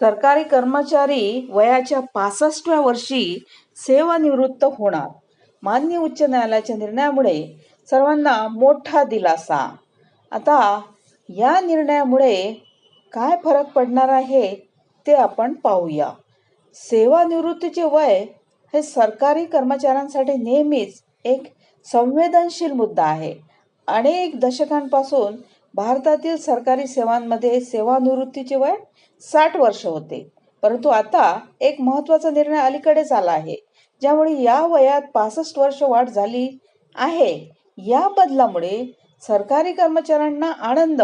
सरकारी कर्मचारी वयाच्या 65व्या वर्षी सेवानिवृत्त होणार. माननीय उच्च न्यायालयाच्या निर्णयामुळे सर्वांना मोठा दिलासा. आता या निर्णयामुळे काय फरक पडणार आहे ते आपण पाहूया. सेवानिवृत्तीचे वय हे सरकारी कर्मचाऱ्यांसाठी नेहमीच एक संवेदनशील मुद्दा आहे. अनेक दशकांपासून भारतातील सरकारी सेवांमध्ये सेवानिवृत्तीचे वय 60 वर्ष होते. परंतु आता एक महत्त्वाचा निर्णय अलीकडेच आला आहे, ज्यामुळे या वयात 65 वर्ष वाढ झाली आहे. या बदलामुळे सरकारी कर्मचाऱ्यांना आनंद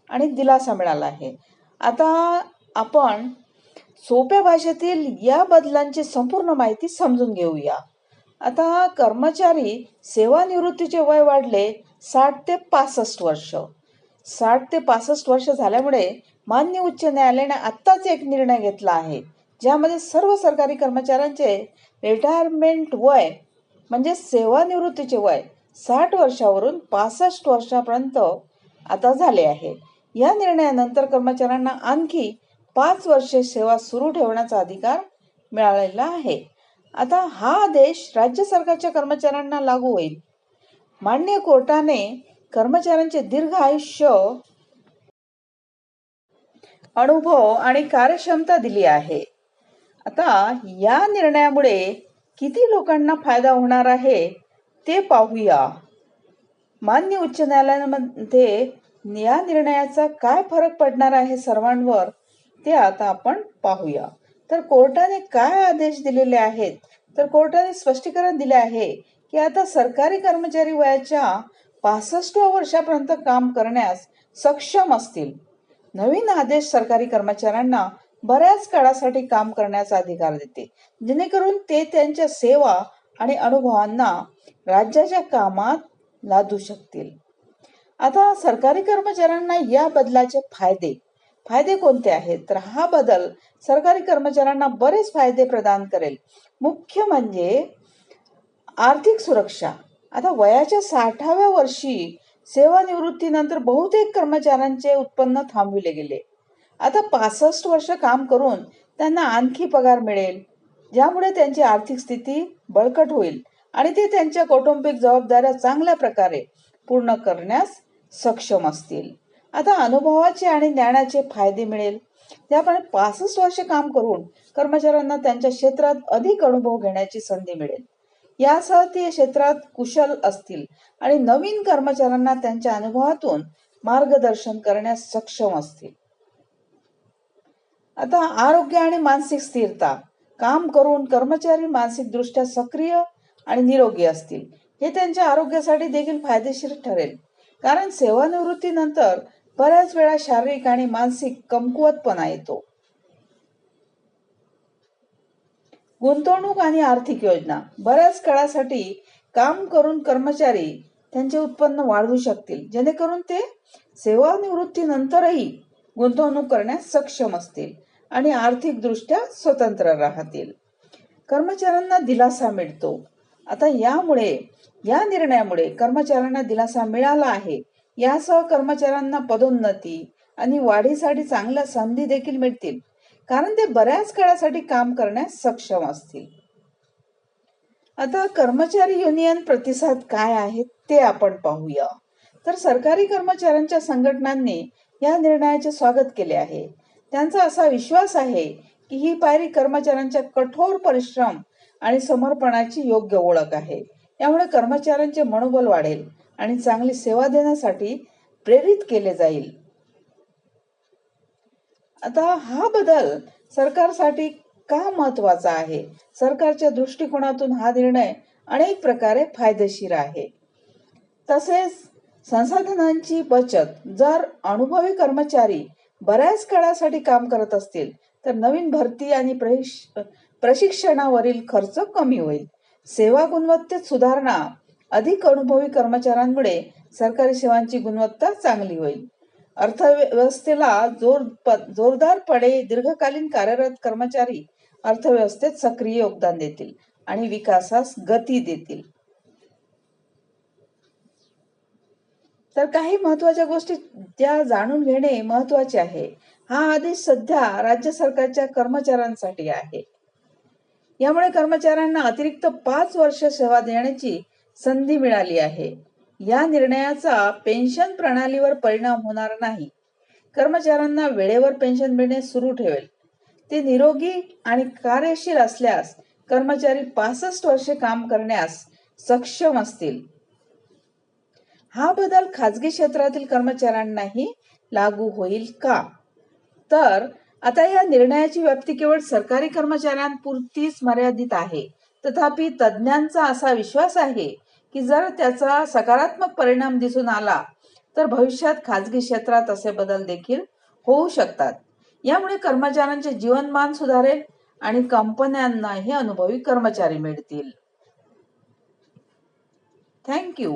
आणि दिलासा मिळाला आहे. आता आपण सोप्या भाषेतील या बदलांची संपूर्ण माहिती समजून घेऊया. आता कर्मचारी सेवानिवृत्तीचे वय वाढले 60 ते 65 वर्ष. 60 ते 65 वर्ष झाल्यामुळे माननीय उच्च न्यायालयाने आत्ताच एक निर्णय घेतला आहे, ज्यामध्ये सर्व सरकारी कर्मचाऱ्यांचे रिटायरमेंट वय म्हणजे सेवानिवृत्तीचे वय 60 वर्षावरून 65 वर्षापर्यंत आता झाले आहे. या निर्णयानंतर कर्मचाऱ्यांना आणखी 5 वर्षे सेवा सुरू ठेवण्याचा अधिकार मिळालेला आहे. आता हा आदेश राज्य सरकारच्या कर्मचाऱ्यांना लागू होईल. माननीय कोर्टाने कर्मचाऱ्यांचे दीर्घ आयुष्य, अनुभव आणि कार्यक्षमता दिली आहे. आता या निर्णयामुळे किती लोकांना फायदा होणार आहे ते पाहूया. माननीय उच्च न्यायालयामध्ये या निर्णयाचा काय फरक पडणार आहे सर्वांवर ते आता आपण पाहूया. तर कोर्टाने काय आदेश दिलेले आहेत, तर कोर्टाने स्पष्टीकरण दिले आहे की आता सरकारी कर्मचारी वयाच्या 65व्या वर्षापर्यंत काम करण्यास सक्षम असतील. नवीन आदेश सरकारी कर्मचाऱ्यांना बऱ्याच काळासाठी काम करण्याचा अधिकार देते, जेणेकरून ते त्यांच्या सेवा आणि अनुभवांना राज्याच्या कामात लादू शकतील. आता सरकारी कर्मचाऱ्यांना या बदलाचे फायदे कोणते आहेत, तर हा बदल सरकारी कर्मचाऱ्यांना बरेच फायदे प्रदान करेल. मुख्य म्हणजे आर्थिक सुरक्षा. आता वयाच्या 60व्या वर्षी सेवानिवृत्तीनंतर बहुतेक कर्मचाऱ्यांचे उत्पन्न थांबविले गेले. आता 65 वर्ष काम करून त्यांना आणखी पगार मिळेल, ज्यामुळे त्यांची आर्थिक स्थिती बळकट होईल आणि ते त्यांच्या कौटुंबिक जबाबदाऱ्या चांगल्या प्रकारे पूर्ण करण्यास सक्षम असतील. आता अनुभवाचे आणि ज्ञानाचे फायदे मिळेल. त्यामुळे 65 वर्ष काम करून कर्मचाऱ्यांना त्यांच्या क्षेत्रात अधिक अनुभव घेण्याची संधी मिळेल. यासह ते क्षेत्रात कुशल असतील आणि नवीन कर्मचाऱ्यांना त्यांच्या अनुभवातून मार्गदर्शन करण्यास सक्षम असतील. आता आरोग्य आणि मानसिक स्थिरता. काम करून कर्मचारी मानसिकदृष्ट्या सक्रिय आणि निरोगी असतील. हे त्यांच्या आरोग्यासाठी देखील फायदेशीर ठरेल, कारण सेवानिवृत्तीनंतर बऱ्याच वेळा शारीरिक आणि मानसिक कमकुवतपणा येतो. गुंतवणूक आणि आर्थिक योजना. बऱ्याच काळासाठी काम करून कर्मचारी त्यांचे उत्पन्न वाढवू शकतील, जेणेकरून ते सेवानिवृत्तीनंतरही गुंतवणूक करण्यास सक्षम असतील आणि आर्थिकदृष्ट्या स्वतंत्र राहतील. कर्मचाऱ्यांना दिलासा मिळतो. आता या निर्णयामुळे कर्मचाऱ्यांना दिलासा मिळाला आहे. यासह कर्मचाऱ्यांना पदोन्नती आणि वाढीसाठी चांगल्या संधी देखील मिळतील, कारण ते बऱ्याच काळासाठी काम करण्यास सक्षम असतील. आता कर्मचारी युनियन प्रतिसाद काय आहेत ते आपण पाहूया. तर सरकारी कर्मचाऱ्यांच्या संघटनांनी या निर्णयाचे स्वागत केले आहे. त्यांचा असा विश्वास आहे की ही पायरी कर्मचाऱ्यांच्या कठोर परिश्रम आणि समर्पणाची योग्य ओळख आहे. यामुळे कर्मचाऱ्यांचे मनोबल वाढेल आणि चांगली सेवा देण्यासाठी प्रेरित केले जाईल. आता हा बदल सरकारसाठी का महत्वाचा आहे? सरकारच्या दृष्टिकोनातून हा निर्णय अनेक प्रकारे फायदेशीर आहे. तसेच संसाधनांची बचत. जर अनुभवी कर्मचारी बऱ्याच काळासाठी काम करत असतील तर नवीन भरती आणि प्रशिक्षणावरील खर्च कमी होईल. सेवा गुणवत्तेत सुधारणा. अधिक अनुभवी कर्मचाऱ्यांमुळे सरकारी सेवांची गुणवत्ता चांगली होईल. अर्थव्यवस्थेला जोरदारपणे दीर्घकालीन कार्यरत कर्मचारी अर्थव्यवस्थेत सक्रिय योगदान देतील आणि विकासास गती देतील. तर काही महत्वाच्या गोष्टी त्या जाणून घेणे महत्वाचे आहे. हा आदेश सध्या राज्य सरकारच्या कर्मचाऱ्यांसाठी आहे. यामुळे कर्मचाऱ्यांना अतिरिक्त 5 वर्ष सेवा देण्याची संधी मिळाली आहे. या निर्णयाचा पेन्शन प्रणालीवर परिणाम होणार नाही. कर्मचाऱ्यांना वेळेवर पेन्शन मिळणे सुरू ठेवेल. ते निरोगी आणि कार्यशील असल्यास कर्मचारी 65 वर्षे काम करण्यास सक्षम असतील. हा बदल खाजगी क्षेत्रातील कर्मचाऱ्यांनाही लागू होईल का? तर आता या निर्णयाची व्याप्ती केवळ सरकारी कर्मचाऱ्यांपुरतीच मर्यादित आहे. तथापि तज्ज्ञांचा असा विश्वास आहे की जर त्याचा सकारात्मक परिणाम दिसून आला तर भविष्यात खाजगी क्षेत्रात असे बदल देखील होऊ शकतात. यामुळे कर्मचाऱ्यांचे जीवनमान सुधारेल आणि कंपन्यांनाही अनुभवी कर्मचारी मिळतील. Thank you.